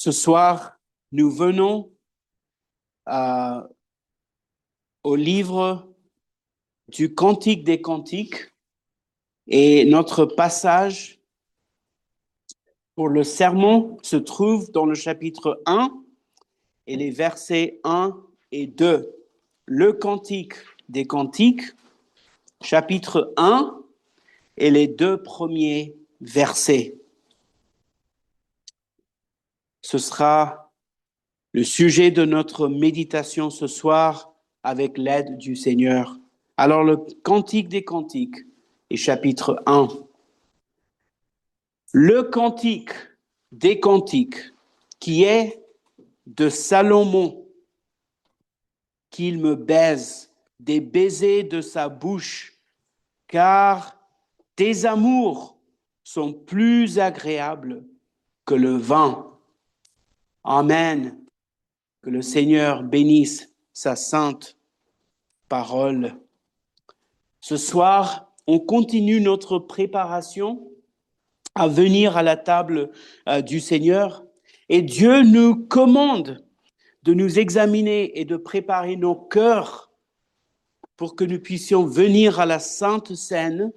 Ce soir, nous venons euh, au livre du Cantique des Cantiques et notre passage pour le sermon se trouve dans le chapitre 1 et les versets 1 et 2. Le Cantique des Cantiques, chapitre 1 et les 2 premiers versets. Ce sera le sujet de notre méditation ce soir avec l'aide du Seigneur. Alors, le Cantique des Cantiques et chapitre 1. Le Cantique des Cantiques qui est de Salomon, qu'il me baise des baisers de sa bouche, car tes amours sont plus agréables que le vin. Amen. Que le Seigneur bénisse sa sainte parole. Ce soir, on continue notre préparation à venir à la table du Seigneur et Dieu nous commande de nous examiner et de préparer nos cœurs pour que nous puissions venir à la Sainte Seine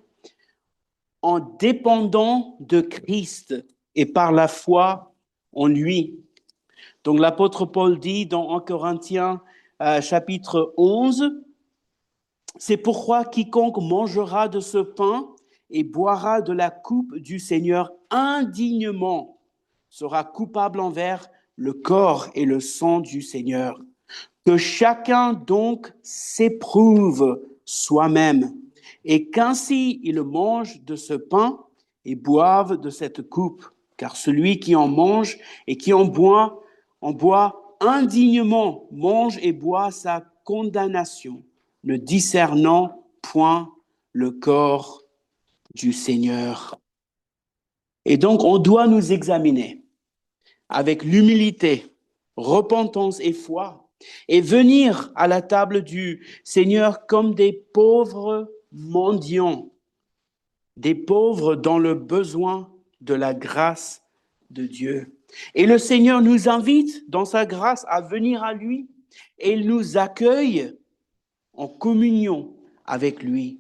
en dépendant de Christ et par la foi en lui. Donc l'apôtre Paul dit dans 1 Corinthiens chapitre 11, « C'est pourquoi quiconque mangera de ce pain et boira de la coupe du Seigneur indignement sera coupable envers le corps et le sang du Seigneur. Que chacun donc s'éprouve soi-même, et qu'ainsi il mange de ce pain et boive de cette coupe. Car celui qui en mange et qui en boit indignement mange et boit sa condamnation, ne discernant point le corps du Seigneur. » Et donc, on doit nous examiner avec l'humilité, repentance et foi, et venir à la table du Seigneur comme des pauvres mendiants, des pauvres dans le besoin de la grâce de Dieu. Et le Seigneur nous invite dans sa grâce à venir à lui, et il nous accueille en communion avec lui.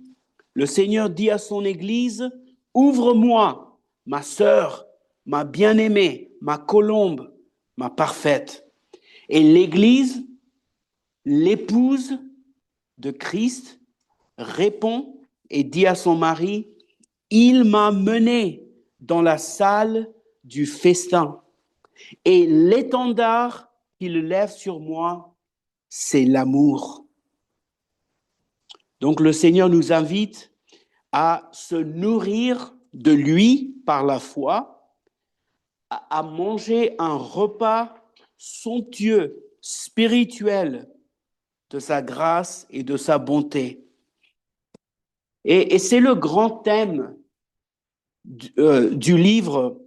Le Seigneur dit à son Église, « Ouvre-moi, ma sœur, ma bien-aimée, ma colombe, ma parfaite. » Et l'Église, l'épouse de Christ, répond et dit à son mari, « Il m'a mené dans la salle du festin, et l'étendard qu'il lève sur moi, c'est l'amour. » Donc le Seigneur nous invite à se nourrir de lui par la foi, à manger un repas somptueux, spirituel de sa grâce et de sa bonté. Et c'est le grand thème du livre,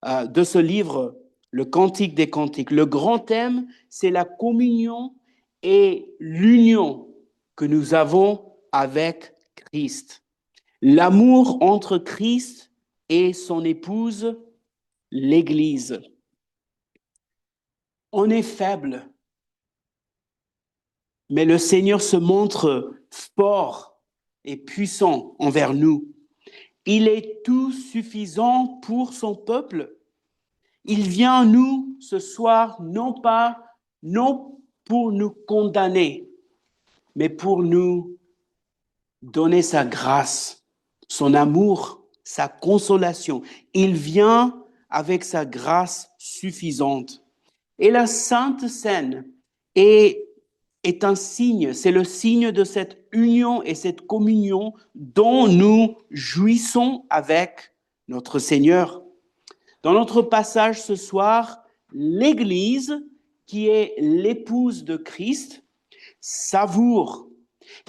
de ce livre, le Cantique des Cantiques. Le grand thème, c'est la communion et l'union que nous avons avec Christ. L'amour entre Christ et son épouse, l'Église. On est faible, mais le Seigneur se montre fort et puissant envers nous. Il est tout suffisant pour son peuple. Il vient à nous ce soir non pour nous condamner, mais pour nous donner sa grâce, son amour, sa consolation. Il vient avec sa grâce suffisante. Et la Sainte Seine est un signe, c'est le signe de cette union et cette communion dont nous jouissons avec notre Seigneur. Dans notre passage ce soir, l'Église, qui est l'épouse de Christ, savoure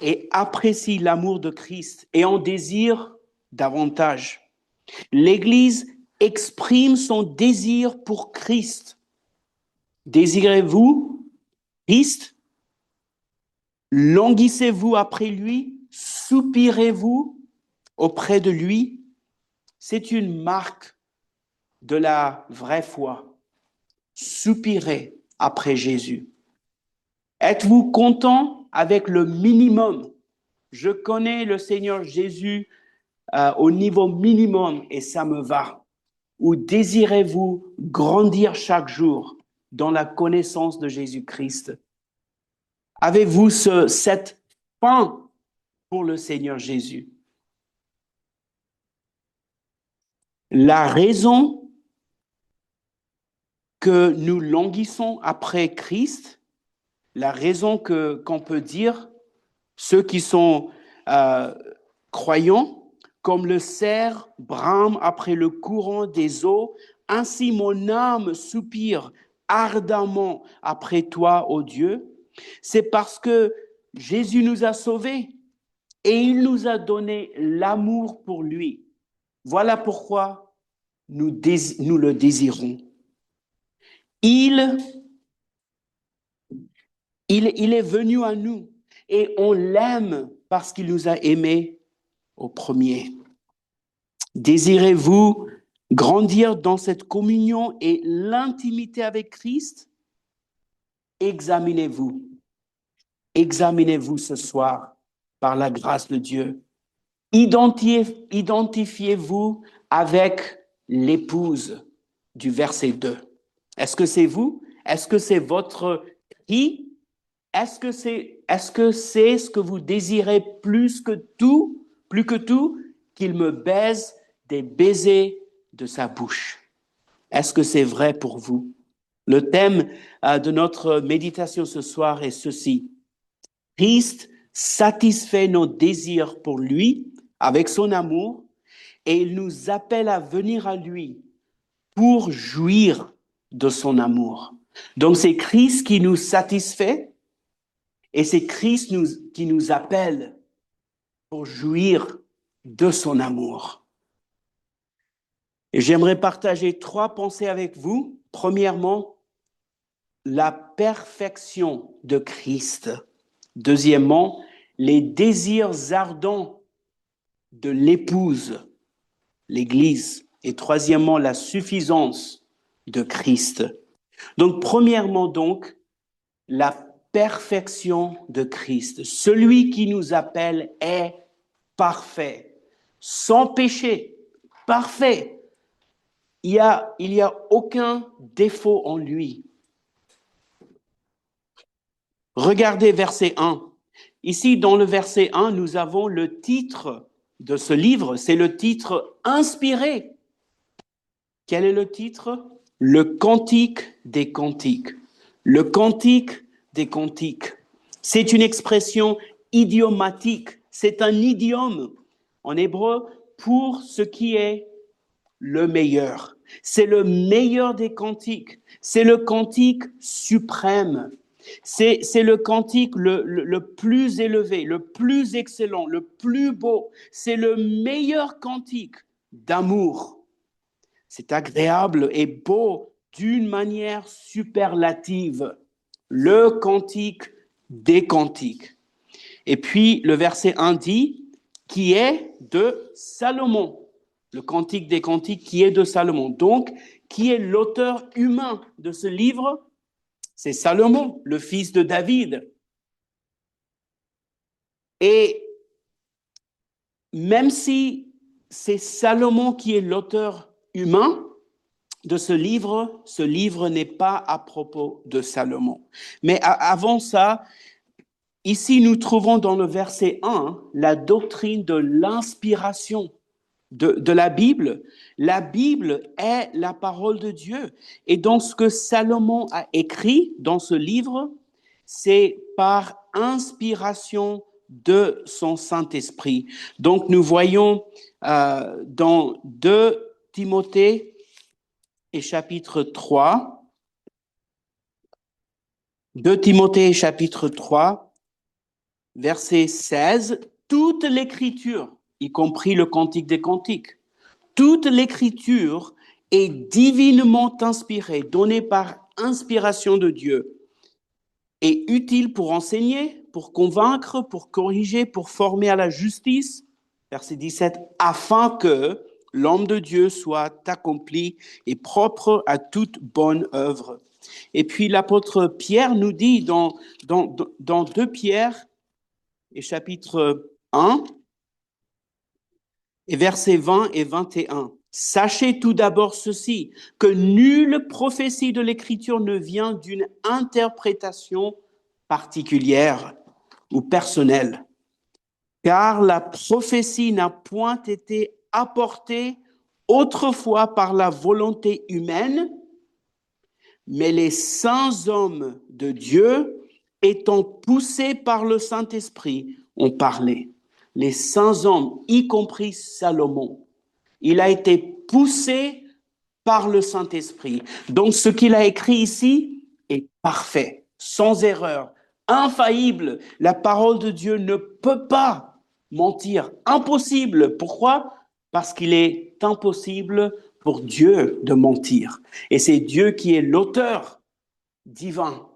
et apprécie l'amour de Christ et en désire davantage. L'Église exprime son désir pour Christ. Désirez-vous Christ? Languissez-vous après lui? Soupirez-vous auprès de lui? C'est une marque de la vraie foi. soupirez après Jésus? Êtes-vous content avec le minimum? Je connais le Seigneur Jésus au niveau minimum et ça me va. Ou désirez-vous grandir chaque jour dans la connaissance de Jésus-Christ? Avez-vous cette faim pour le Seigneur Jésus? La raison que nous languissons après Christ, la raison qu'on peut dire, ceux qui sont croyants, comme le cerf brame après le courant des eaux, ainsi mon âme soupire ardemment après toi, ô Dieu. C'est parce que Jésus nous a sauvés et il nous a donné l'amour pour lui. Voilà pourquoi nous le désirons. Il est venu à nous et on l'aime parce qu'il nous a aimés au premier. Désirez-vous grandir dans cette communion et l'intimité avec Christ? Examinez-vous. Examinez-vous ce soir par la grâce de Dieu. Identifiez-vous avec l'épouse du verset 2. Est-ce que c'est vous? Est-ce que c'est votre cri? Est-ce que c'est ce que vous désirez plus que tout, qu'il me baise des baisers de sa bouche? Est-ce que c'est vrai pour vous? Le thème de notre méditation ce soir est ceci. Christ satisfait nos désirs pour lui avec son amour et il nous appelle à venir à lui pour jouir de son amour. Donc c'est Christ qui nous satisfait et c'est Christ qui nous appelle pour jouir de son amour. Et j'aimerais partager 3 pensées avec vous. Premièrement, la perfection de Christ. Deuxièmement, les désirs ardents de l'épouse, l'Église. Et troisièmement, la suffisance de Christ. Donc, premièrement, la perfection de Christ. Celui qui nous appelle est parfait, sans péché, parfait. Il y a aucun défaut en lui. Regardez verset 1. Ici, dans le verset 1, nous avons le titre de ce livre. C'est le titre inspiré. Quel est le titre? Le Cantique des Cantiques. Le Cantique des Cantiques. C'est une expression idiomatique. C'est un idiome en hébreu pour ce qui est le meilleur. C'est le meilleur des cantiques. C'est le cantique suprême. C'est le cantique le plus élevé, le plus excellent, le plus beau. C'est le meilleur cantique d'amour. C'est agréable et beau d'une manière superlative. Le cantique des cantiques. Et puis, le verset 1 dit, qui est de Salomon. Le Cantique des Cantiques qui est de Salomon. Donc, qui est l'auteur humain de ce livre? C'est Salomon, le fils de David. Et même si c'est Salomon qui est l'auteur humain de ce livre n'est pas à propos de Salomon. Mais avant ça, ici nous trouvons dans le verset 1 la doctrine de l'inspiration de la Bible. La Bible est la parole de Dieu. Et donc, ce que Salomon a écrit dans ce livre, c'est par inspiration de son Saint-Esprit. Donc, nous voyons dans 2 Timothée et chapitre 3, 2 Timothée chapitre 3, verset 16, toute l'Écriture, y compris le Cantique des Cantiques, toute l'Écriture est divinement inspirée, donnée par inspiration de Dieu, et utile pour enseigner, pour convaincre, pour corriger, pour former à la justice, verset 17, afin que l'homme de Dieu soit accompli et propre à toute bonne œuvre. Et puis l'apôtre Pierre nous dit dans 2 Pierre, et chapitre 1, et versets 20 et 21. Sachez tout d'abord ceci, que nulle prophétie de l'Écriture ne vient d'une interprétation particulière ou personnelle, car la prophétie n'a point été apportée autrefois par la volonté humaine, mais les saints hommes de Dieu, étant poussés par le Saint-Esprit, ont parlé. Les saints hommes, y compris Salomon, il a été poussé par le Saint-Esprit. Donc, ce qu'il a écrit ici est parfait, sans erreur, infaillible. La parole de Dieu ne peut pas mentir. Impossible. Pourquoi? Parce qu'il est impossible pour Dieu de mentir. Et c'est Dieu qui est l'auteur divin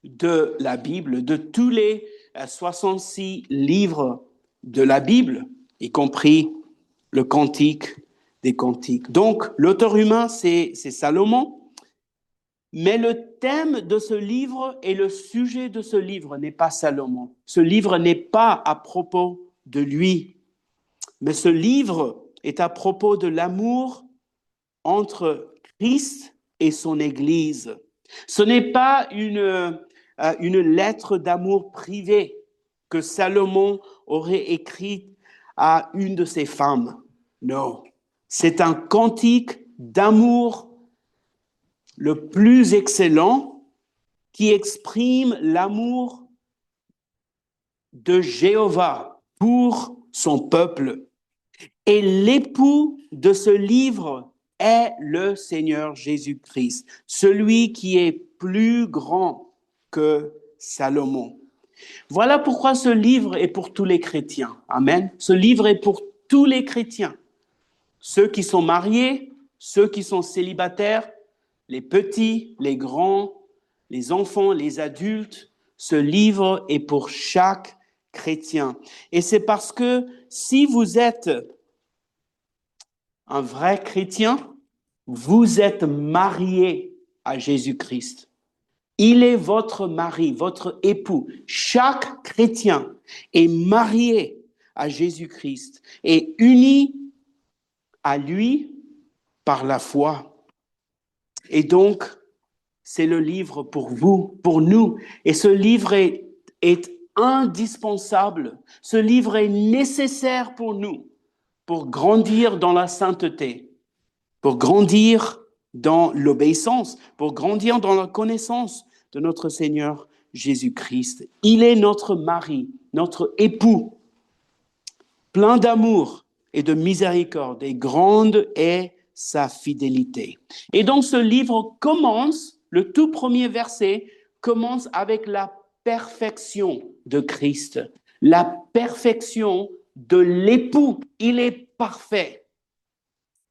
de la Bible, de tous les 66 livres de la Bible, y compris le Cantique des Cantiques. Donc, l'auteur humain, c'est Salomon, mais le thème de ce livre et le sujet de ce livre n'est pas Salomon. Ce livre n'est pas à propos de lui, mais ce livre est à propos de l'amour entre Christ et son Église. Ce n'est pas une lettre d'amour privée que Salomon aurait écrite à une de ses femmes. Non, c'est un cantique d'amour le plus excellent qui exprime l'amour de Jéhovah pour son peuple. Et l'époux de ce livre est le Seigneur Jésus-Christ, celui qui est plus grand que Salomon. Voilà pourquoi ce livre est pour tous les chrétiens. Amen. Ce livre est pour tous les chrétiens. Ceux qui sont mariés, ceux qui sont célibataires, les petits, les grands, les enfants, les adultes. Ce livre est pour chaque chrétien. Et c'est parce que si vous êtes un vrai chrétien, vous êtes marié à Jésus-Christ. Il est votre mari, votre époux. Chaque chrétien est marié à Jésus-Christ et uni à lui par la foi. Et donc, c'est le livre pour vous, pour nous. Et ce livre est indispensable. Ce livre est nécessaire pour nous, pour grandir dans la sainteté, pour grandir dans l'obéissance, pour grandir dans la connaissance de notre Seigneur Jésus-Christ. Il est notre mari, notre époux, plein d'amour et de miséricorde, et grande est sa fidélité. Et donc ce livre commence, le tout premier verset commence avec la perfection de Christ, la perfection de l'époux. Il est parfait.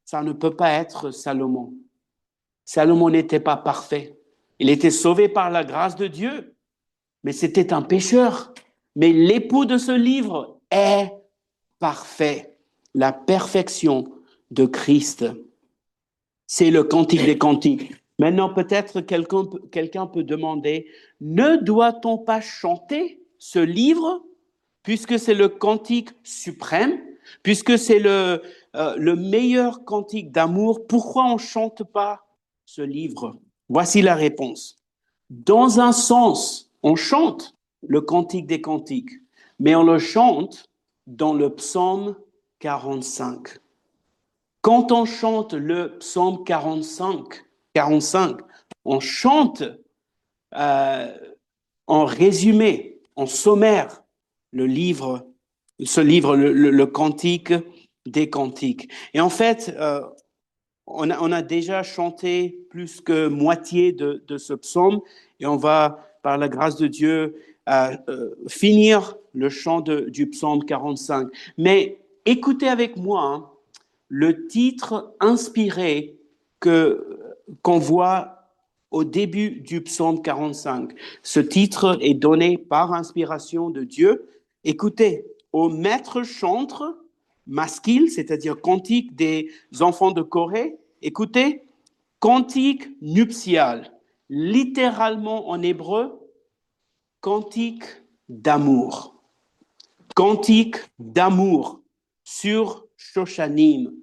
Ça ne peut pas être Salomon. Salomon n'était pas parfait. Il était sauvé par la grâce de Dieu, mais c'était un pécheur. Mais l'époux de ce livre est parfait. La perfection de Christ. C'est le cantique des cantiques. Maintenant, peut-être quelqu'un peut demander, ne doit-on pas chanter ce livre, puisque c'est le cantique suprême, puisque c'est le meilleur cantique d'amour, pourquoi on ne chante pas ce livre? Voici la réponse. Dans un sens, on chante le cantique des cantiques, mais on le chante dans le psaume 45. Quand on chante le psaume 45, on chante en résumé, en sommaire, ce livre, le cantique des cantiques. Et en fait, on a déjà chanté plus que moitié de ce psaume et on va, par la grâce de Dieu, finir le chant du psaume 45. Mais écoutez avec moi, hein, le titre inspiré qu'on voit au début du psaume 45. Ce titre est donné par inspiration de Dieu. Écoutez, « Au maître chantre masquil, c'est-à-dire cantique des enfants de Corée. Écoutez, cantique nuptial, littéralement en hébreu, cantique d'amour. Cantique d'amour sur Shoshanim.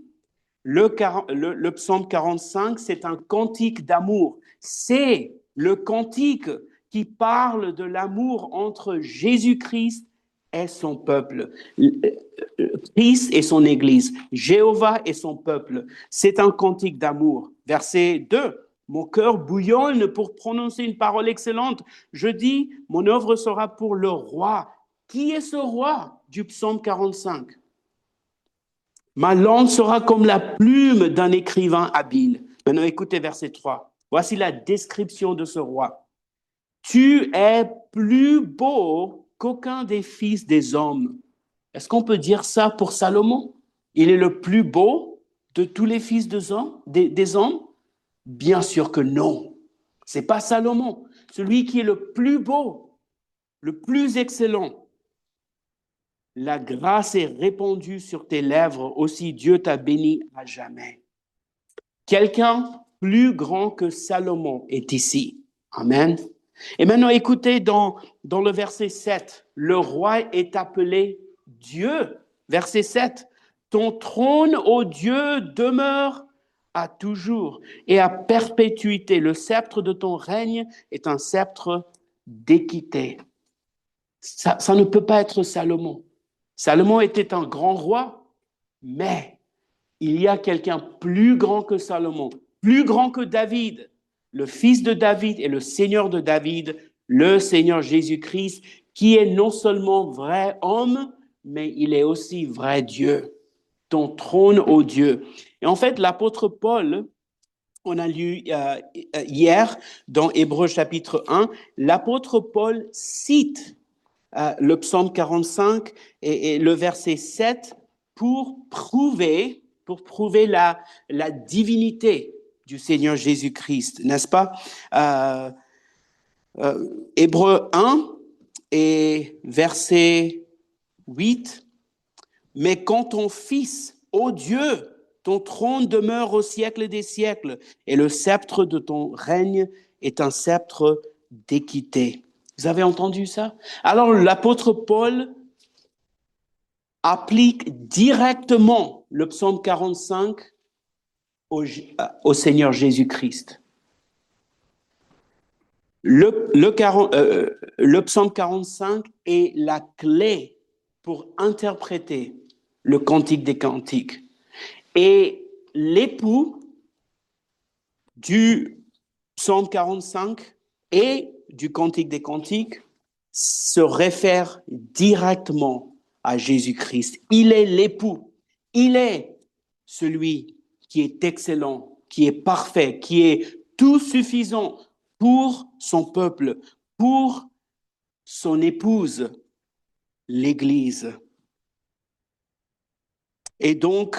Le psaume 45, c'est un cantique d'amour. C'est le cantique qui parle de l'amour entre Jésus-Christ et son peuple. Christ et son Église. Jéhovah et son peuple. C'est un cantique d'amour. Verset 2. Mon cœur bouillonne pour prononcer une parole excellente. Je dis, mon œuvre sera pour le roi. Qui est ce roi du psaume 45? Ma langue sera comme la plume d'un écrivain habile. Maintenant, écoutez verset 3. Voici la description de ce roi. Tu es plus beau qu'aucun des fils des hommes. Est-ce qu'on peut dire ça pour Salomon? Il est le plus beau de tous les fils des hommes? Bien sûr que non. Ce n'est pas Salomon. Celui qui est le plus beau, le plus excellent. La grâce est répandue sur tes lèvres, aussi Dieu t'a béni à jamais. Quelqu'un plus grand que Salomon est ici. Amen. Et maintenant, écoutez dans le verset 7, le roi est appelé Dieu. Verset 7, ton trône, ô Dieu, demeure à toujours et à perpétuité. Le sceptre de ton règne est un sceptre d'équité. Ça ne peut pas être Salomon. Salomon était un grand roi, mais il y a quelqu'un plus grand que Salomon, plus grand que David, le fils de David et le Seigneur de David, le Seigneur Jésus-Christ, qui est non seulement vrai homme, mais il est aussi vrai Dieu. Ton trône, ô Dieu. Et en fait, l'apôtre Paul, on a lu hier dans Hébreux chapitre 1, l'apôtre Paul cite le psaume 45 et le verset 7 pour prouver la divinité du Seigneur Jésus-Christ, n'est-ce pas? Hébreux 1 et verset 8. Mais quand ton Fils, ô Dieu, ton trône demeure au siècle des siècles, et le sceptre de ton règne est un sceptre d'équité. Vous avez entendu ça? Alors l'apôtre Paul applique directement le psaume 45 au Seigneur Jésus-Christ. Le psaume 45 est la clé pour interpréter le cantique des cantiques. Et l'époux du psaume 45 et du cantique des cantiques se réfère directement à Jésus-Christ. Il est l'époux. Il est celui qui est excellent, qui est parfait, qui est tout suffisant pour son peuple, pour son épouse, l'Église. Et donc,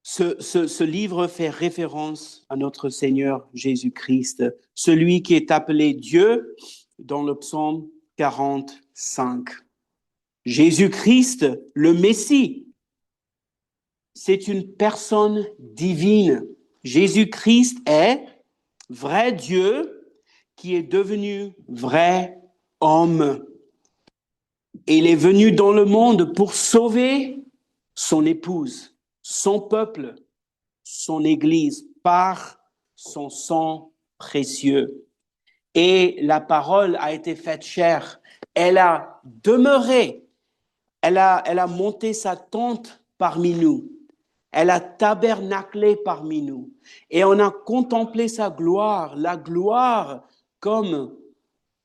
ce livre fait référence à notre Seigneur Jésus-Christ, celui qui est appelé Dieu dans le psaume 45. Jésus-Christ, le Messie, c'est une personne divine. Jésus-Christ est vrai Dieu qui est devenu vrai homme. Et il est venu dans le monde pour sauver son épouse, son peuple, son Église, par son sang précieux. Et la parole a été faite chair. Elle a demeuré. Elle a monté sa tente parmi nous. Elle a tabernaclé parmi nous. Et on a contemplé sa gloire, la gloire comme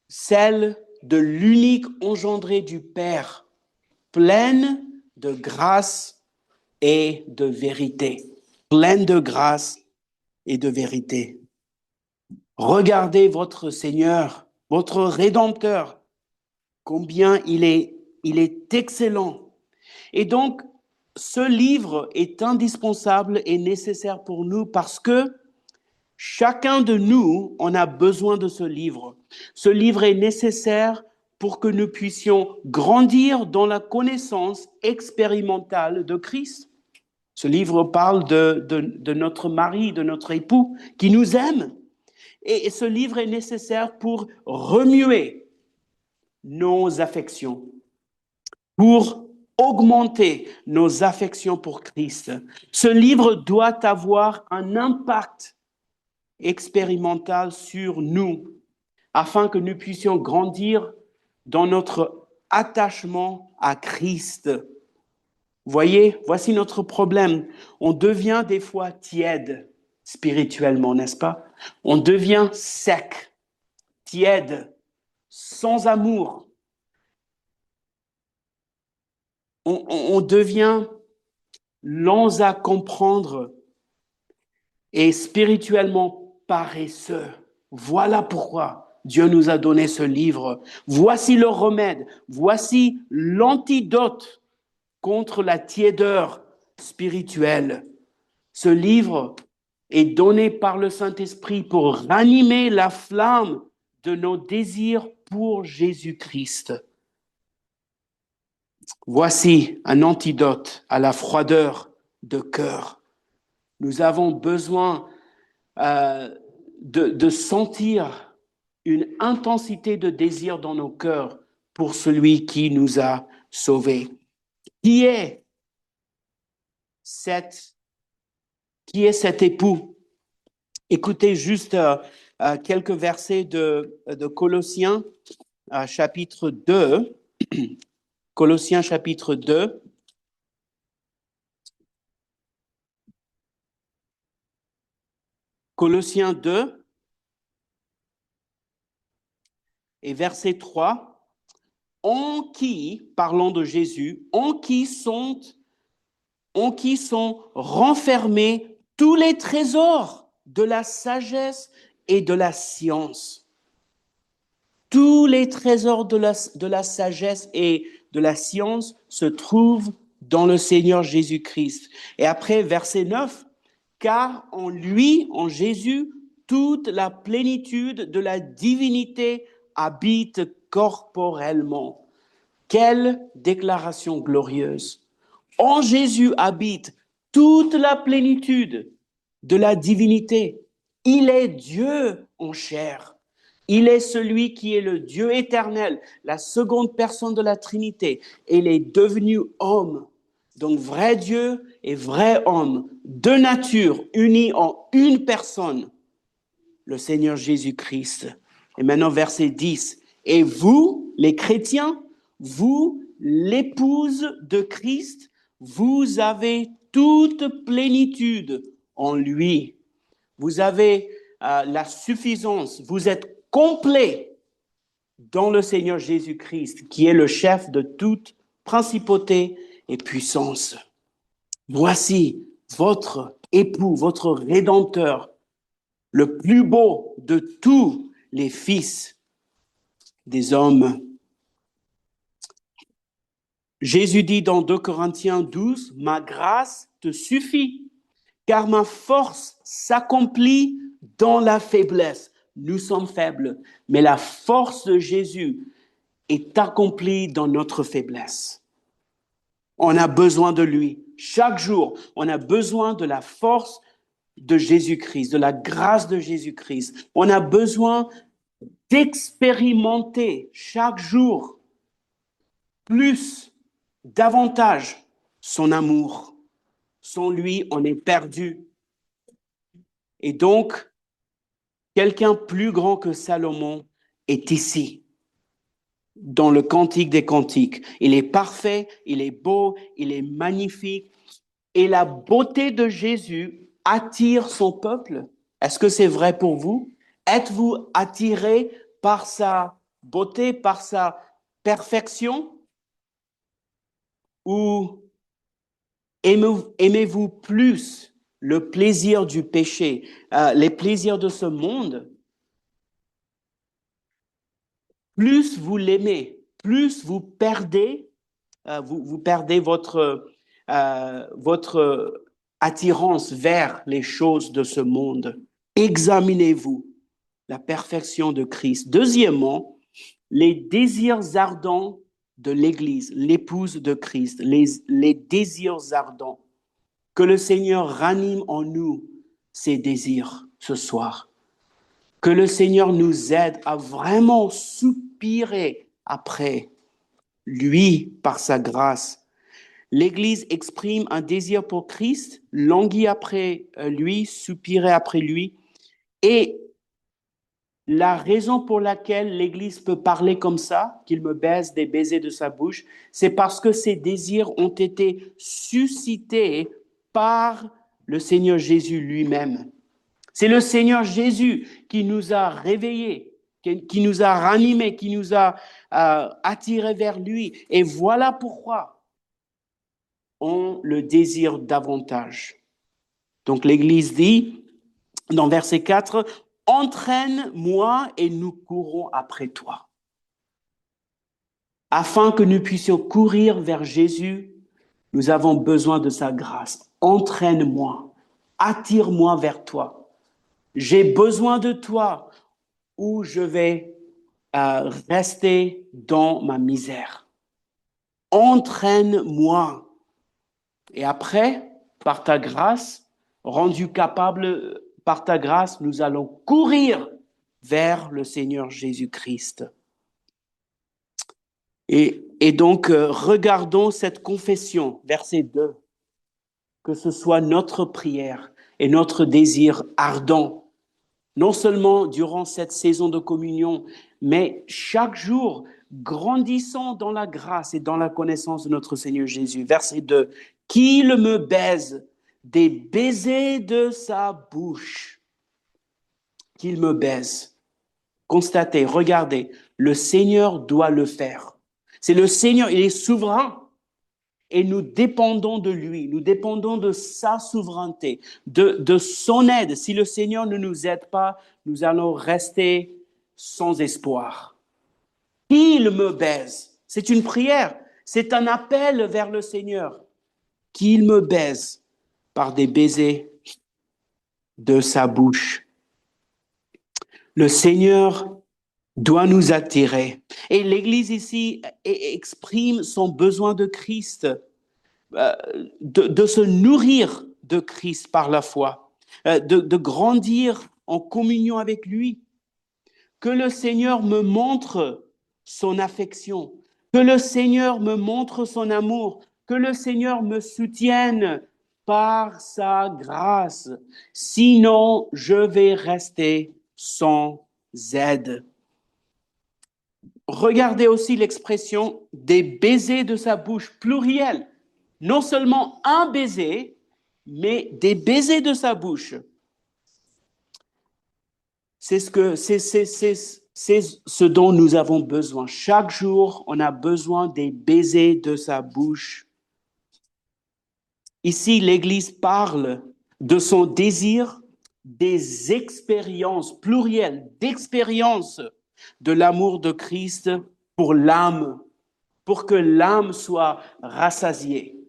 celle de l'unique engendré du Père, pleine de grâce et de vérité. Pleine de grâce et de vérité. Regardez votre Seigneur, votre Rédempteur, combien il est excellent. Et donc, ce livre est indispensable et nécessaire pour nous parce que chacun de nous, on a besoin de ce livre. Ce livre est nécessaire pour que nous puissions grandir dans la connaissance expérimentale de Christ. Ce livre parle de notre mari, de notre époux qui nous aime. Et ce livre est nécessaire pour remuer nos affections, pour augmenter nos affections pour Christ. Ce livre doit avoir un impact expérimental sur nous afin que nous puissions grandir dans notre attachement à Christ. Voyez, voici notre problème. On devient des fois tiède spirituellement, n'est-ce pas? On devient sec, tiède, sans amour. On devient lents à comprendre et spirituellement paresseux. Voilà pourquoi Dieu nous a donné ce livre. Voici le remède. Voici l'antidote contre la tiédeur spirituelle. Ce livre est donné par le Saint-Esprit pour ranimer la flamme de nos désirs pour Jésus-Christ. Voici un antidote à la froideur de cœur. Nous avons besoin de sentir une intensité de désir dans nos cœurs pour celui qui nous a sauvés. Qui est cet époux? Écoutez juste quelques versets de Colossiens, chapitre 2. Colossiens, chapitre 2. Colossiens 2 et verset 3. En qui, parlant de Jésus, en qui sont renfermés tous les trésors de la sagesse et de la science. Tous les trésors de la sagesse et de la science se trouvent dans le Seigneur Jésus-Christ. Et après, verset 9, car en lui, en Jésus, toute la plénitude de la divinité habite corporellement. Quelle déclaration glorieuse! En Jésus habite toute la plénitude de la divinité. Il est Dieu en chair. Il est celui qui est le Dieu éternel, la seconde personne de la Trinité. Il est devenu homme. Donc vrai Dieu et vrai homme, deux natures unies en une personne, le Seigneur Jésus-Christ. Et maintenant verset 10. Et vous, les chrétiens, vous, l'épouse de Christ, vous avez toute plénitude en lui. Vous avez la suffisance, vous êtes complet dans le Seigneur Jésus-Christ, qui est le chef de toute principauté et puissance. Voici votre époux, votre Rédempteur, le plus beau de tous les fils des hommes. Jésus dit dans 2 Corinthiens 12, « Ma grâce te suffit, car ma force s'accomplit dans la faiblesse. » Nous sommes faibles, mais la force de Jésus est accomplie dans notre faiblesse. On a besoin de lui. Chaque jour, on a besoin de la force de Jésus-Christ, de la grâce de Jésus-Christ. On a besoin d'expérimenter chaque jour plus, davantage son amour. Sans lui, on est perdu. Et donc, quelqu'un plus grand que Salomon est ici, dans le Cantique des Cantiques. Il est parfait, il est beau, il est magnifique. Et la beauté de Jésus attire son peuple. Est-ce que c'est vrai pour vous? Êtes-vous attiré par sa beauté, par sa perfection? Ou aimez-vous plus le plaisir du péché, les plaisirs de ce monde? Plus vous l'aimez, plus vous perdez, vous perdez votre attirance vers les choses de ce monde. Examinez-vous la perfection de Christ. Deuxièmement, les désirs ardents de l'Église, l'épouse de Christ, les désirs ardents. Que le Seigneur ranime en nous ces désirs ce soir. Que le Seigneur nous aide à vraiment soupirer après lui par sa grâce. L'Église exprime un désir pour Christ, languit après lui, soupirer après lui. Et la raison pour laquelle l'Église peut parler comme ça, qu'il me baise des baisers de sa bouche, c'est parce que ces désirs ont été suscités par le Seigneur Jésus lui-même. C'est le Seigneur Jésus qui nous a réveillés, qui nous a ranimés, qui nous a attirés vers lui. Et voilà pourquoi on le désire davantage. Donc l'Église dit, dans verset 4, « Entraîne-moi et nous courons après toi. » Afin que nous puissions courir vers Jésus, nous avons besoin de sa grâce. Entraîne-moi, attire-moi vers toi. J'ai besoin de toi ou je vais rester dans ma misère. Entraîne-moi. Et après, par ta grâce, rendu capable par ta grâce, nous allons courir vers le Seigneur Jésus-Christ. Et donc, regardons cette confession, verset 2, que ce soit notre prière et notre désir ardent, non seulement durant cette saison de communion, mais chaque jour, grandissons dans la grâce et dans la connaissance de notre Seigneur Jésus. Verset 2, « Qu'il me baise des baisers de sa bouche. » Qu'il me baise. Constatez, regardez, le Seigneur doit le faire. C'est le Seigneur, il est souverain. Et nous dépendons de lui, nous dépendons de sa souveraineté, de son aide. Si le Seigneur ne nous aide pas, nous allons rester sans espoir. Qu'il me baise. C'est une prière, c'est un appel vers le Seigneur. Qu'il me baise par des baisers de sa bouche. Le Seigneur doit nous attirer. Et l'Église ici exprime son besoin de Christ, de se nourrir de Christ par la foi, de grandir en communion avec lui. Que le Seigneur me montre son affection, que le Seigneur me montre son amour, que le Seigneur me soutienne par sa grâce. Sinon, je vais rester sans aide. Regardez aussi l'expression des baisers de sa bouche, pluriel. Non seulement un baiser, mais des baisers de sa bouche. C'est ce dont nous avons besoin. Chaque jour, on a besoin des baisers de sa bouche. Ici, l'Église parle de son désir, des expériences plurielles, d'expériences de l'amour de Christ pour l'âme, pour que l'âme soit rassasiée.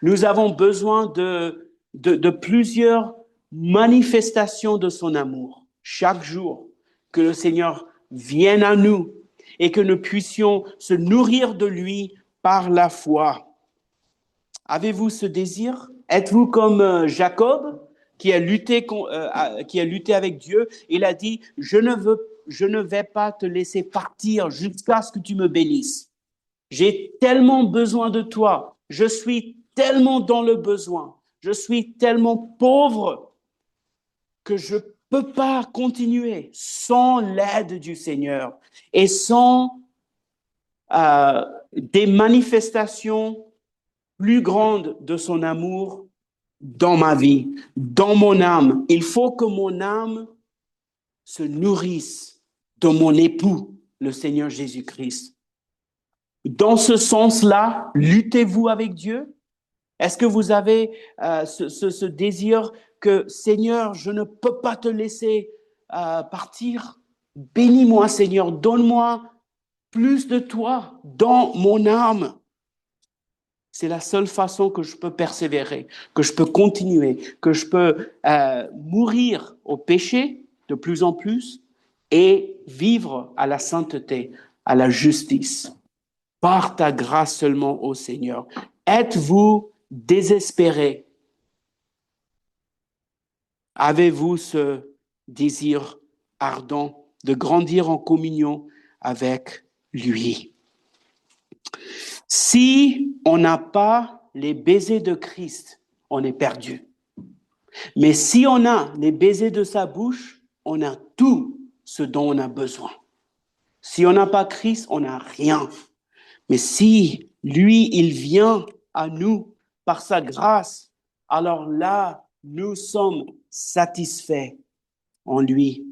Nous avons besoin de plusieurs manifestations de son amour chaque jour, que le Seigneur vienne à nous et que nous puissions se nourrir de lui par la foi. Avez-vous ce désir? Êtes-vous comme Jacob qui a lutté avec Dieu? Il a dit, je ne vais pas te laisser partir jusqu'à ce que tu me bénisses. J'ai tellement besoin de toi. Je suis tellement dans le besoin. Je suis tellement pauvre que je ne peux pas continuer sans l'aide du Seigneur et sans des manifestations plus grandes de son amour dans ma vie, dans mon âme. Il faut que mon âme se nourrisse de mon époux, le Seigneur Jésus-Christ. Dans ce sens-là, luttez-vous avec Dieu? Est-ce que vous avez ce désir que, Seigneur, je ne peux pas te laisser partir? Bénis-moi, Seigneur, donne-moi plus de toi dans mon âme. C'est la seule façon que je peux persévérer, que je peux continuer, que je peux mourir au péché de plus en plus et vivre à la sainteté à la justice. Par ta grâce seulement, ô Seigneur. Êtes-vous désespéré? Avez-vous ce désir ardent de grandir en communion avec lui? Si on n'a pas les baisers de Christ, on est perdu. Mais si on a les baisers de sa bouche, on a tout ce dont on a besoin. Si on n'a pas Christ, on n'a rien. Mais si lui, il vient à nous par sa grâce, alors là, nous sommes satisfaits en lui.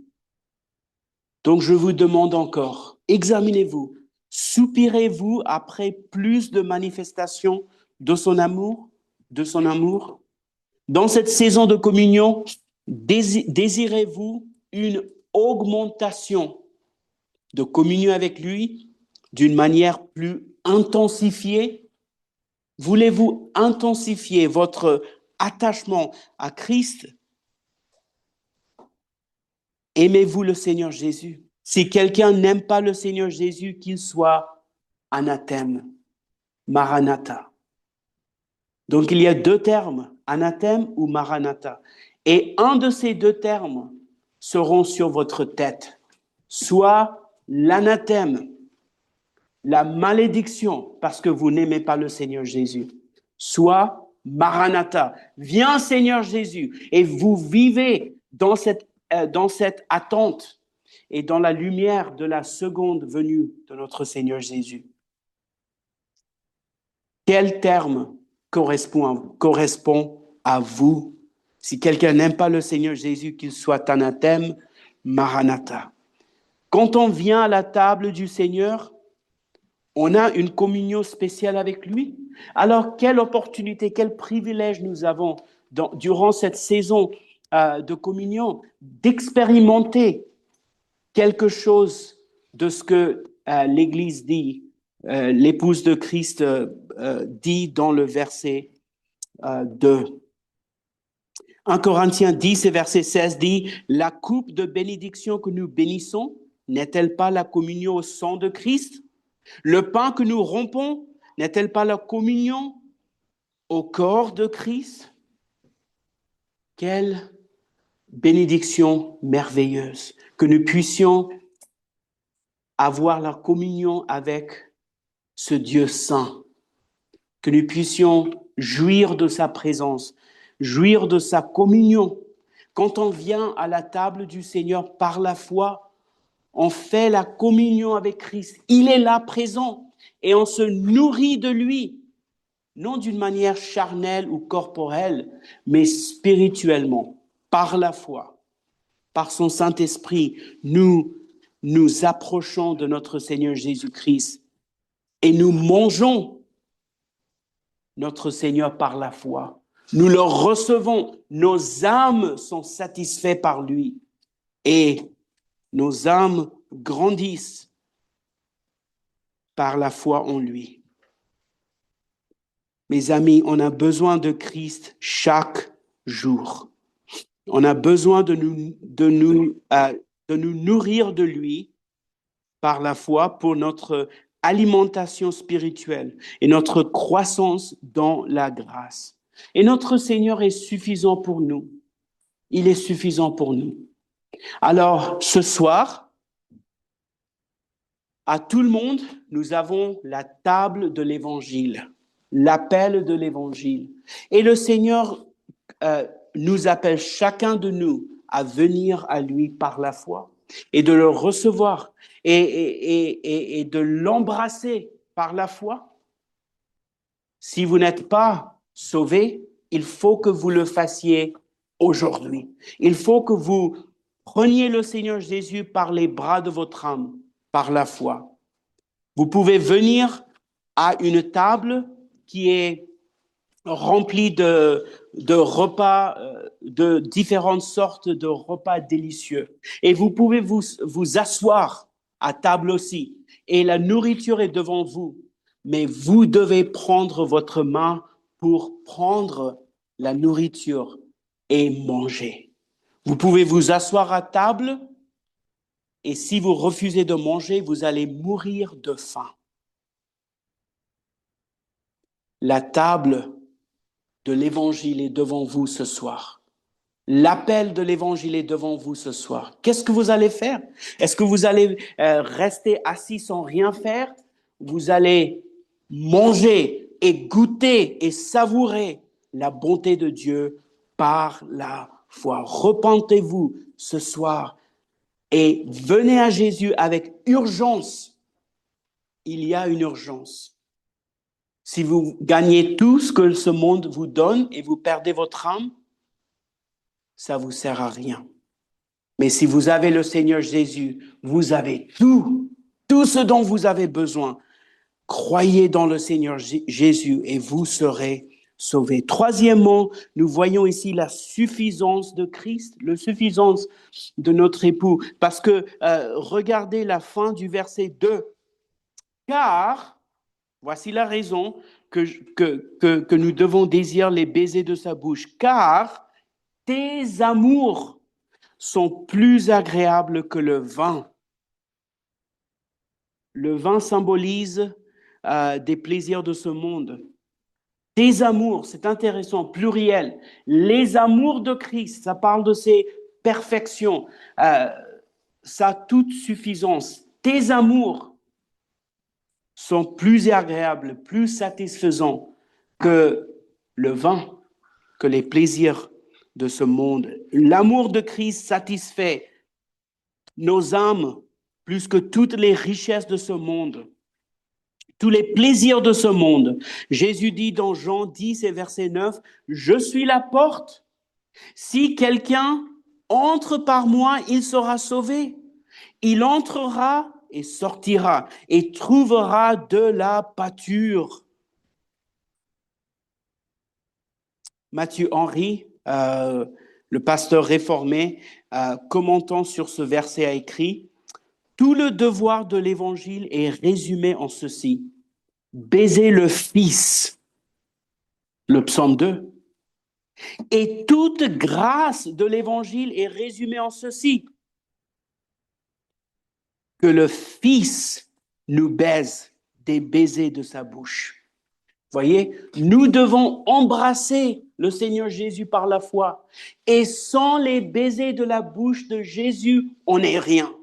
Donc je vous demande encore, examinez-vous, soupirez-vous après plus de manifestations de son amour, de son amour? Dans cette saison de communion, désirez-vous une augmentation de communion avec lui d'une manière plus intensifiée? Voulez-vous intensifier votre attachement à Christ? Aimez-vous le Seigneur Jésus? Si quelqu'un n'aime pas le Seigneur Jésus, qu'il soit anathème, Maranatha. Donc il y a deux termes, anathème ou Maranatha. Et un de ces deux termes seront sur votre tête. Soit l'anathème, la malédiction, parce que vous n'aimez pas le Seigneur Jésus. Soit Maranatha, viens Seigneur Jésus. Et vous vivez dans cette attente et dans la lumière de la seconde venue de notre Seigneur Jésus. Quel terme correspond à vous? Si quelqu'un n'aime pas le Seigneur Jésus, qu'il soit anathème, Maranatha. Quand on vient à la table du Seigneur, on a une communion spéciale avec lui. Alors, quelle opportunité, quel privilège nous avons durant cette saison de communion d'expérimenter quelque chose de ce que l'Église dit, l'épouse de Christ dit dans le verset 2. 1 Corinthiens 10 et verset 16 dit, « La coupe de bénédiction que nous bénissons, n'est-elle pas la communion au sang de Christ? Le pain que nous rompons, n'est-elle pas la communion au corps de Christ? » Quelle bénédiction merveilleuse que nous puissions avoir la communion avec ce Dieu saint, que nous puissions jouir de sa présence, jouir de sa communion. Quand on vient à la table du Seigneur par la foi, on fait la communion avec Christ. Il est là présent et on se nourrit de lui, non d'une manière charnelle ou corporelle, mais spirituellement, par la foi. Par son Saint-Esprit, nous nous approchons de notre Seigneur Jésus-Christ et nous mangeons notre Seigneur par la foi. Nous le recevons, nos âmes sont satisfaites par lui et nos âmes grandissent par la foi en lui. Mes amis, on a besoin de Christ chaque jour. On a besoin de nous nourrir de lui par la foi pour notre alimentation spirituelle et notre croissance dans la grâce. Et notre Seigneur est suffisant pour nous. Il est suffisant pour nous. Alors, ce soir, à tout le monde, nous avons la table de l'Évangile, l'appel de l'Évangile. Et le Seigneur nous appelle chacun de nous à venir à lui par la foi et de le recevoir et de l'embrasser par la foi. Si vous n'êtes pas sauvé, il faut que vous le fassiez aujourd'hui. Il faut que vous preniez le Seigneur Jésus par les bras de votre âme, par la foi. Vous pouvez venir à une table qui est remplie de repas, de différentes sortes de repas délicieux. Et vous pouvez vous asseoir à table aussi. Et la nourriture est devant vous. Mais vous devez prendre votre main pour prendre la nourriture et manger. Vous pouvez vous asseoir à table Et si vous refusez de manger, vous allez mourir de faim. La table de l'Évangile est devant vous ce soir. L'appel de l'Évangile est devant vous ce soir. Qu'est-ce que vous allez faire? Est-ce que vous allez rester assis sans rien faire? Vous allez manger et goûter et savourer la bonté de Dieu par la foi. Repentez-vous ce soir et venez à Jésus avec urgence. Il y a une urgence. Si vous gagnez tout ce que ce monde vous donne et vous perdez votre âme, ça ne vous sert à rien. Mais si vous avez le Seigneur Jésus, vous avez tout ce dont vous avez besoin. Croyez dans le Seigneur Jésus et vous serez sauvés. Troisièmement, nous voyons ici la suffisance de Christ, la suffisance de notre époux. Parce que regardez la fin du verset 2. Car, voici la raison que nous devons désirer les baisers de sa bouche. Car tes amours sont plus agréables que le vin. Le vin symbolise des plaisirs de ce monde. Tes amours, c'est intéressant, pluriel. Les amours de Christ, ça parle de ses perfections, sa toute suffisance. Tes amours sont plus agréables, plus satisfaisants que le vin, que les plaisirs de ce monde. L'amour de Christ satisfait nos âmes plus que toutes les richesses de ce monde, tous les plaisirs de ce monde. Jésus dit dans Jean 10 et verset 9, « Je suis la porte. Si quelqu'un entre par moi, il sera sauvé. Il entrera et sortira et trouvera de la pâture. » Mathieu Henry, le pasteur réformé, commentant sur ce verset, a écrit « Tout le devoir de l'Évangile est résumé en ceci. Baiser le Fils, le psaume 2. Et toute grâce de l'Évangile est résumée en ceci. Que le Fils nous baise des baisers de sa bouche. » Voyez, nous devons embrasser le Seigneur Jésus par la foi. Et sans les baisers de la bouche de Jésus, on n'est rien.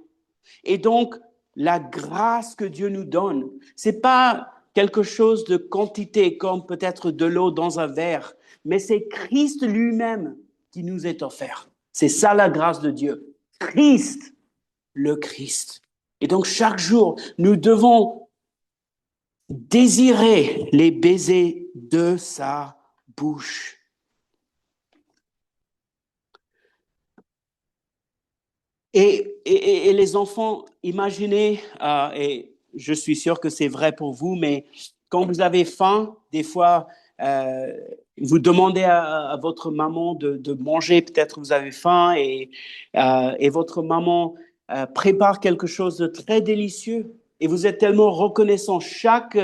Et donc, la grâce que Dieu nous donne, c'est pas quelque chose de quantité comme peut-être de l'eau dans un verre, mais c'est Christ lui-même qui nous est offert. C'est ça la grâce de Dieu. Christ, le Christ. Et donc, chaque jour, nous devons désirer les baisers de sa bouche. Et les enfants, imaginez, et je suis sûr que c'est vrai pour vous, mais quand vous avez faim, des fois, vous demandez à votre maman de manger, peut-être vous avez faim, et votre maman prépare quelque chose de très délicieux. Et vous êtes tellement reconnaissant. Chaque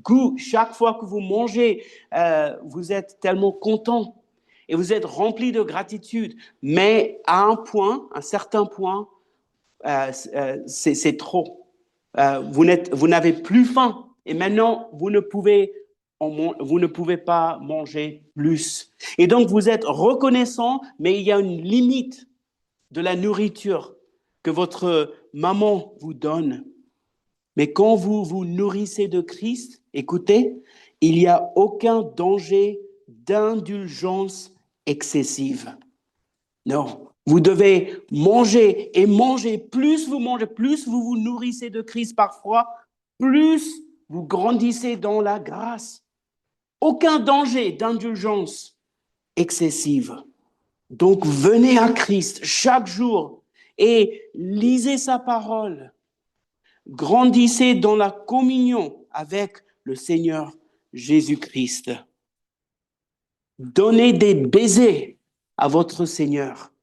goût, chaque fois que vous mangez, vous êtes tellement content. Et vous êtes rempli de gratitude. Mais à un certain point, c'est trop. Vous n'avez plus faim. Et maintenant, vous ne pouvez pas manger plus. Et donc, vous êtes reconnaissant, mais il y a une limite de la nourriture que votre maman vous donne. Mais quand vous vous nourrissez de Christ, écoutez, il n'y a aucun danger d'indulgence excessive. Non, vous devez manger et manger. Plus vous mangez, plus vous vous nourrissez de Christ parfois, plus vous grandissez dans la grâce. Aucun danger d'indulgence excessive. Donc venez à Christ chaque jour et lisez sa parole. Grandissez dans la communion avec le Seigneur Jésus-Christ. Donnez des baisers à votre Seigneur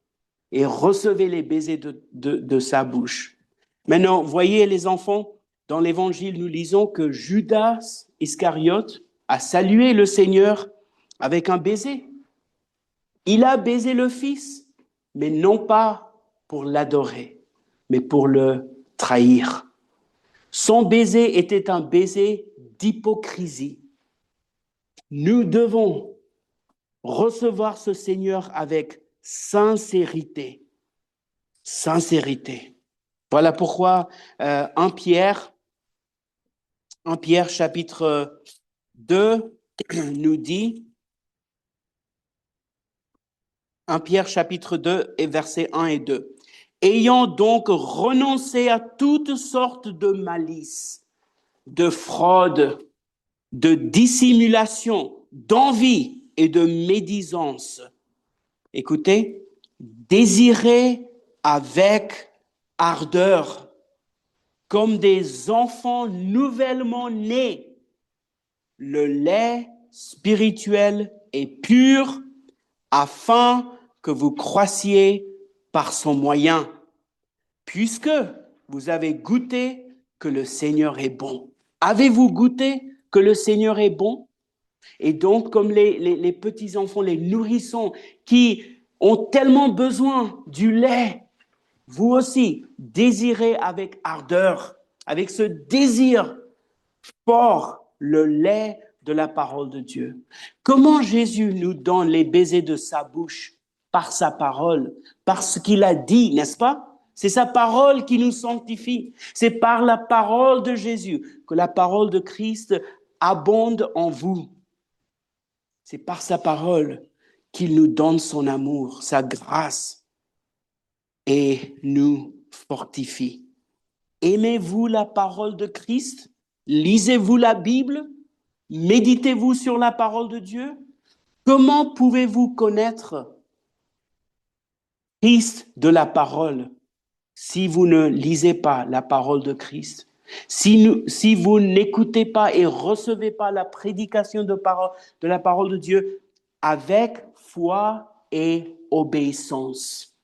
et recevez les baisers de sa bouche. Maintenant, voyez les enfants, dans l'Évangile, nous lisons que Judas Iscariote a salué le Seigneur avec un baiser. Il a baisé le Fils, mais non pas pour l'adorer, mais pour le trahir. Son baiser était un baiser d'hypocrisie. Nous devons recevoir ce Seigneur avec sincérité. Sincérité. Voilà pourquoi 1 Pierre chapitre 2 nous dit, 1 Pierre chapitre 2 et versets 1 et 2. Ayant donc renoncé à toutes sortes de malice, de fraude, de dissimulation, d'envie et de médisance. Écoutez, désirez avec ardeur, comme des enfants nouvellement nés, le lait spirituel et pur, afin que vous croissiez par son moyen, puisque vous avez goûté que le Seigneur est bon. Avez-vous goûté que le Seigneur est bon? Et donc, comme les petits-enfants, les nourrissons qui ont tellement besoin du lait, vous aussi, désirez avec ardeur, avec ce désir fort, le lait de la parole de Dieu. Comment Jésus nous donne les baisers de sa bouche? Par sa parole, par ce qu'il a dit, n'est-ce pas? C'est sa parole qui nous sanctifie. C'est par la parole de Jésus que la parole de Christ abonde en vous. C'est par sa parole qu'il nous donne son amour, sa grâce et nous fortifie. Aimez-vous la parole de Christ? Lisez-vous la Bible? Méditez-vous sur la parole de Dieu? Comment pouvez-vous connaître Christ de la parole si vous ne lisez pas la parole de Christ? Si vous n'écoutez pas et recevez pas la prédication de la parole de Dieu avec foi et obéissance.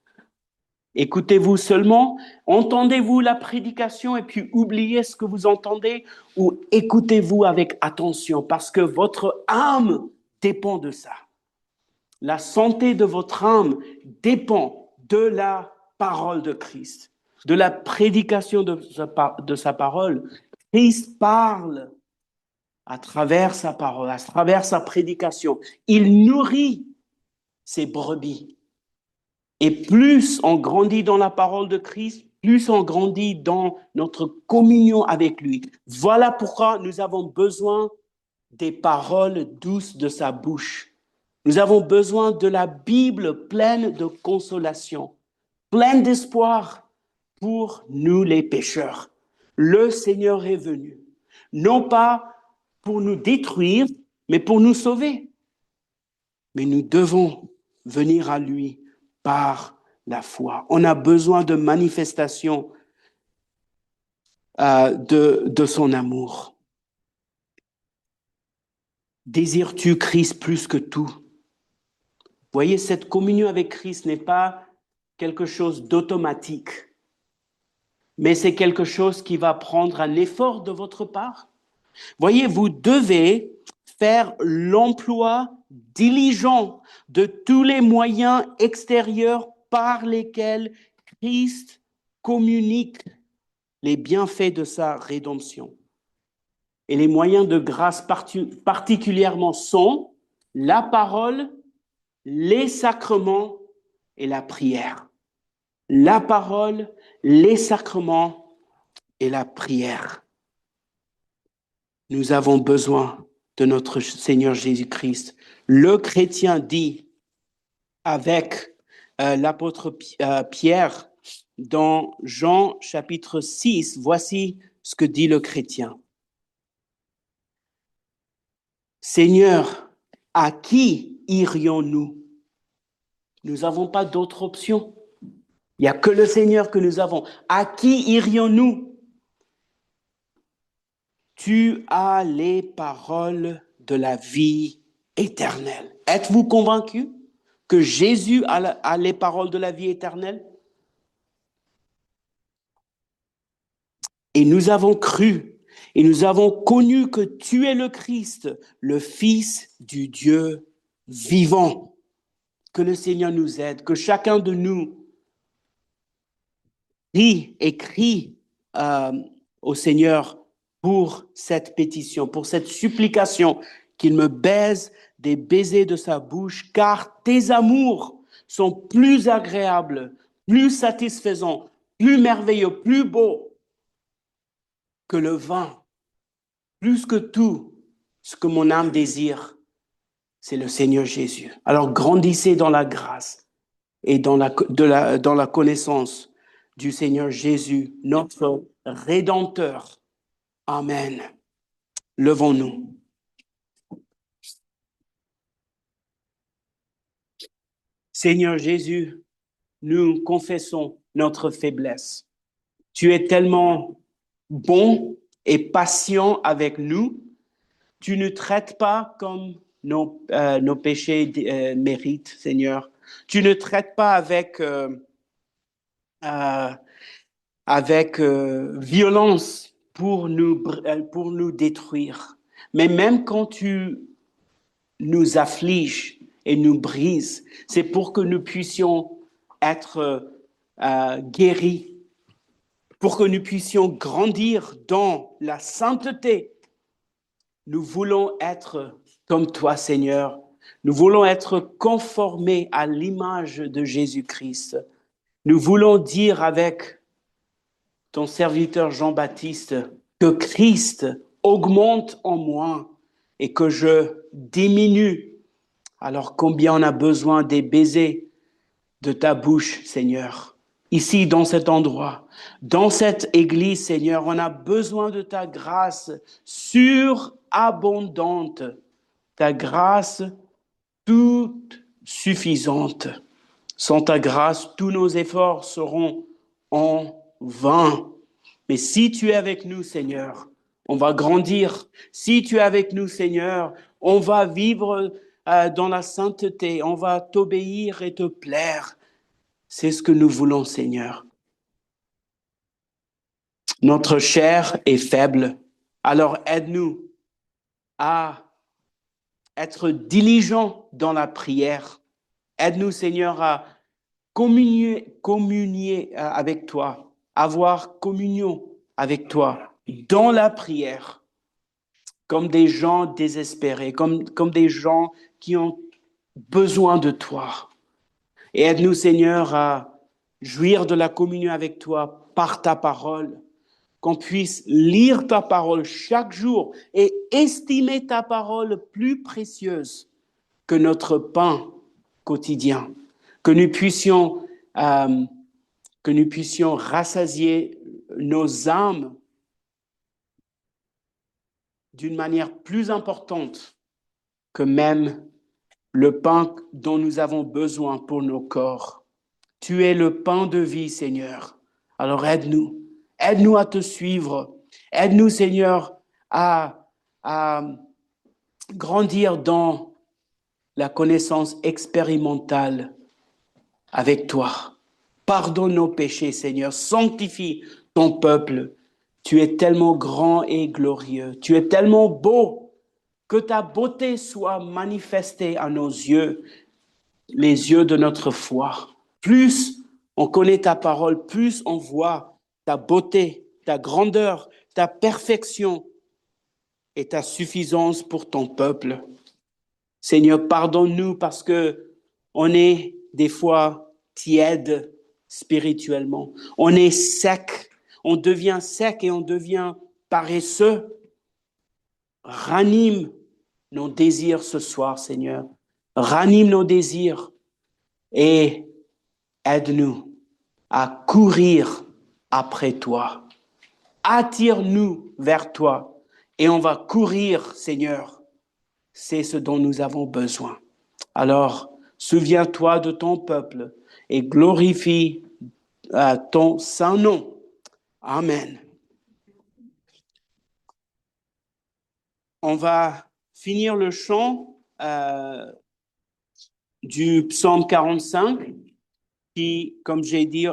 Écoutez-vous seulement, entendez-vous la prédication et puis oubliez ce que vous entendez, ou écoutez-vous avec attention parce que votre âme dépend de ça. La santé de votre âme dépend de la parole de Christ, de la prédication de sa parole. Christ parle à travers sa parole, à travers sa prédication. Il nourrit ses brebis. Et plus on grandit dans la parole de Christ, plus on grandit dans notre communion avec lui. Voilà pourquoi nous avons besoin des paroles douces de sa bouche. Nous avons besoin de la Bible pleine de consolation, pleine d'espoir pour nous les pécheurs. Le Seigneur est venu, non pas pour nous détruire, mais pour nous sauver. Mais nous devons venir à lui par la foi. On a besoin de manifestations de son amour. Désires-tu Christ plus que tout? Vous voyez, cette communion avec Christ n'est pas quelque chose d'automatique, mais c'est quelque chose qui va prendre un effort de votre part. Voyez, vous devez faire l'emploi diligent de tous les moyens extérieurs par lesquels Christ communique les bienfaits de sa rédemption. Et les moyens de grâce particulièrement sont la parole, les sacrements et la prière. La parole, les sacrements et la prière. Nous avons besoin de notre Seigneur Jésus-Christ. Le chrétien dit avec l'apôtre Pierre dans Jean chapitre 6, voici ce que dit le chrétien. Seigneur, à qui irions-nous? Nous n'avons pas d'autre option. Il n'y a que le Seigneur que nous avons. À qui irions-nous? Tu as les paroles de la vie éternelle. Êtes-vous convaincu que Jésus a les paroles de la vie éternelle? Et nous avons cru et nous avons connu que tu es le Christ, le Fils du Dieu vivant. Que le Seigneur nous aide, que chacun de nous prie et crie au Seigneur pour cette pétition, pour cette supplication, qu'il me baise des baisers de sa bouche, car tes amours sont plus agréables, plus satisfaisants, plus merveilleux, plus beaux que le vin, plus que tout ce que mon âme désire, c'est le Seigneur Jésus. Alors grandissez dans la grâce et dans la connaissance du Seigneur Jésus, notre Rédempteur. Amen. Levons-nous. Seigneur Jésus, nous confessons notre faiblesse. Tu es tellement bon et patient avec nous. Tu ne traites pas comme nos péchés méritent, Seigneur. Tu ne traites pas euh, avec violence pour nous détruire. Mais même quand tu nous affliges et nous brises, c'est pour que nous puissions être guéris, pour que nous puissions grandir dans la sainteté. Nous voulons être comme toi, Seigneur. Nous voulons être conformés à l'image de Jésus-Christ. Nous voulons dire avec ton serviteur Jean-Baptiste que Christ augmente en moi et que je diminue. Alors combien on a besoin des baisers de ta bouche, Seigneur. Ici, dans cet endroit, dans cette église, Seigneur, on a besoin de ta grâce surabondante, ta grâce toute suffisante. Sans ta grâce, tous nos efforts seront en vain. Mais si tu es avec nous, Seigneur, on va grandir. Si tu es avec nous, Seigneur, on va vivre dans la sainteté. On va t'obéir et te plaire. C'est ce que nous voulons, Seigneur. Notre chair est faible. Alors aide-nous à être diligents dans la prière. Aide-nous, Seigneur, à communier avec toi, avoir communion avec toi dans la prière, comme des gens désespérés, comme des gens qui ont besoin de toi. Et aide-nous, Seigneur, à jouir de la communion avec toi par ta parole, qu'on puisse lire ta parole chaque jour et estimer ta parole plus précieuse que notre pain quotidien, que nous puissions rassasier nos âmes d'une manière plus importante que même le pain dont nous avons besoin pour nos corps. Tu es le pain de vie, Seigneur. Alors aide-nous. Aide-nous à te suivre. Aide-nous, Seigneur, à grandir dans la connaissance expérimentale avec toi. Pardonne nos péchés, Seigneur. Sanctifie ton peuple. Tu es tellement grand et glorieux. Tu es tellement beau que ta beauté soit manifestée à nos yeux, les yeux de notre foi. Plus on connaît ta parole, plus on voit ta beauté, ta grandeur, ta perfection et ta suffisance pour ton peuple. Seigneur, pardonne-nous parce que on est des fois tiède spirituellement. On est sec, on devient sec et on devient paresseux. Ranime nos désirs ce soir, Seigneur. Ranime nos désirs et aide-nous à courir après toi. Attire-nous vers toi et on va courir, Seigneur. C'est ce dont nous avons besoin. Alors, souviens-toi de ton peuple et glorifie ton saint nom. Amen. On va finir le chant du psaume 45 qui, comme j'ai dit,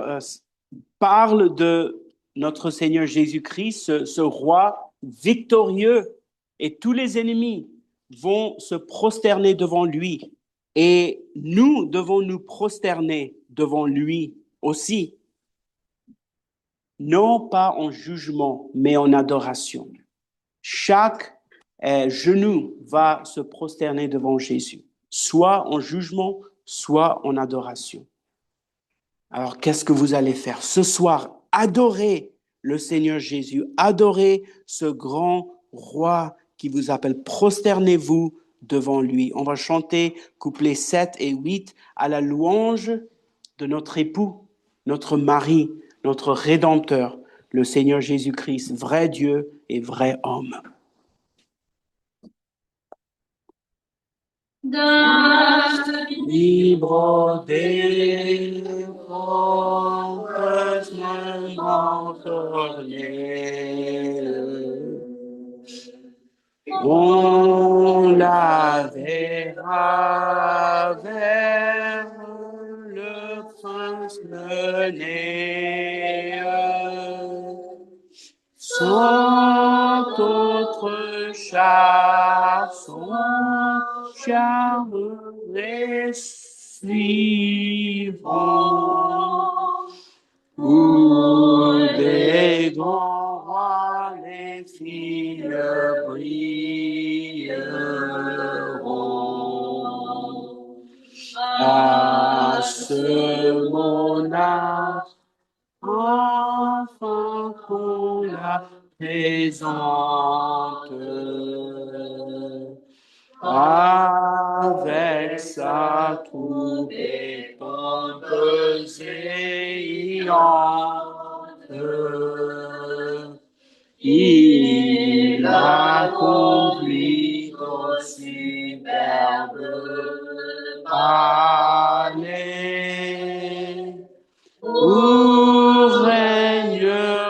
parle de notre Seigneur Jésus-Christ, ce roi victorieux, et tous les ennemis vont se prosterner devant lui. Et nous devons nous prosterner devant lui aussi. non pas en jugement, mais en adoration. Chaque genou va se prosterner devant Jésus, soit en jugement, soit en adoration. Alors, qu'est-ce que vous allez faire ce soir? Adorez le Seigneur Jésus, adorez ce grand roi qui vous appelle. Prosternez-vous devant lui. On va chanter couplets 7 et 8 à la louange de notre époux, notre mari, notre Rédempteur, le Seigneur Jésus-Christ, vrai Dieu et vrai homme. Libre des complètement tournés, on la verra vers le prince mené. Sans autre char, son charme suivant, où les grands rois, les filles brilleront. À ce monarque, enfin qu'on la présente, avec sa troupe et pompeuse et il a conduit au superbe palais où régneront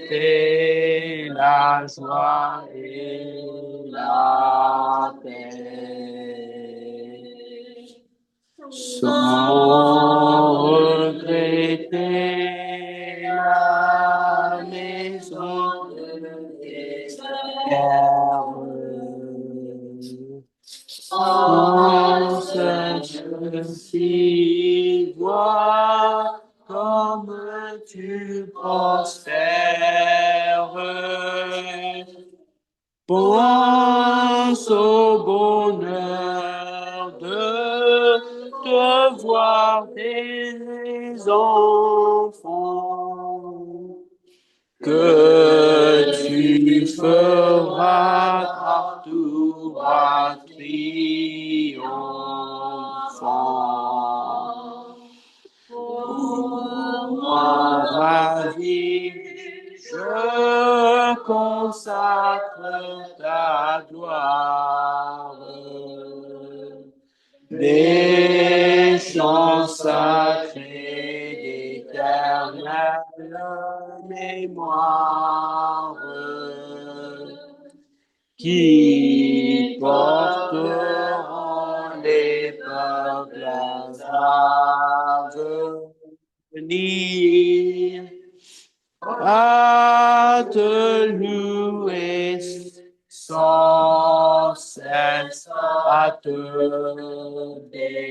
et la joie et la paix. Sans regretter la maison de terre, sans ceci voir comme tu prospères. Pense au bonheur de te voir tes enfants, que tu feras partout à triomphant. Moi, ravi, je consacre ta gloire. Des chants sacrés d'éternelle mémoire qui porteront les peuples à venir à te louer sans cesse, à te bénir.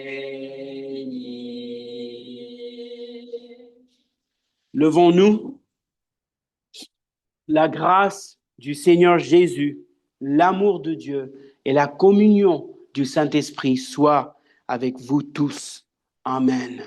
Levons-nous. La grâce du Seigneur Jésus, l'amour de Dieu et la communion du Saint-Esprit soient avec vous tous. Amen.